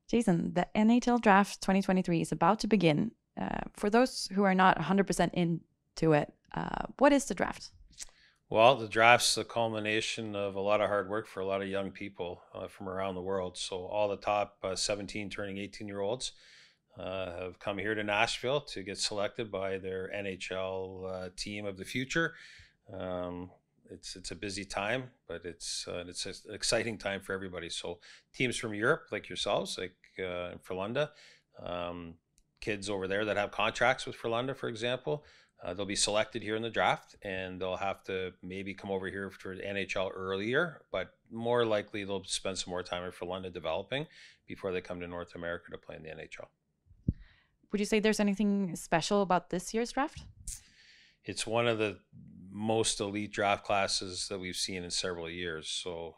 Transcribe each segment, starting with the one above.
Jason, the NHL draft 2023 is about to begin. For those who are not 100% into it, what is the draft? Well, the draft's the culmination of a lot of hard work for a lot of young people from around the world. So all the top 17 turning 18-year-olds have come here to Nashville to get selected by their NHL team of the future. It's a busy time, but it's an exciting time for everybody. So teams from Europe, like yourselves, like Frölunda, kids over there that have contracts with Frölunda, for example, they'll be selected here in the draft, and they'll have to maybe come over here for NHL earlier, but more likely they'll spend some more time in Frölunda developing before they come to North America to play in the NHL. Would you say there's anything special about this year's draft? It's one of the most elite draft classes that we've seen in several years. So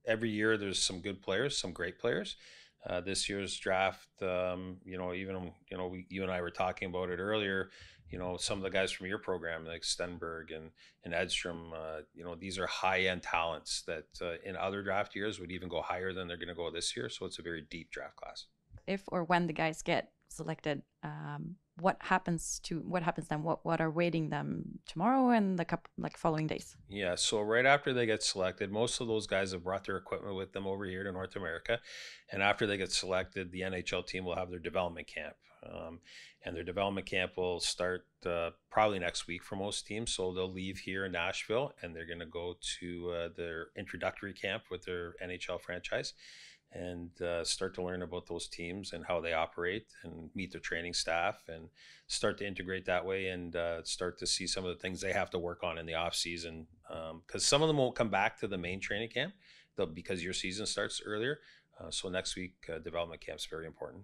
every year there's some good players, some great players. This year's draft, you and I were talking about it earlier. Some of the guys from your program, like Stenberg and Edstrom, these are high-end talents that in other draft years would even go higher than they're going to go this year. So it's a very deep draft class. If or when the guys get selected, what happens then? What are waiting them tomorrow and the following days? Yeah, so right after they get selected, most of those guys have brought their equipment with them over here to North America, and after they get selected, the NHL team will have their development camp, and their development camp will start probably next week for most teams. So they'll leave here in Nashville and they're going to go to their introductory camp with their NHL franchise, and start to learn about those teams and how they operate and meet their training staff and start to integrate that way, and start to see some of the things they have to work on in the off season, because some of them won't come back to the main training camp because your season starts earlier. So next week, development camp is very important.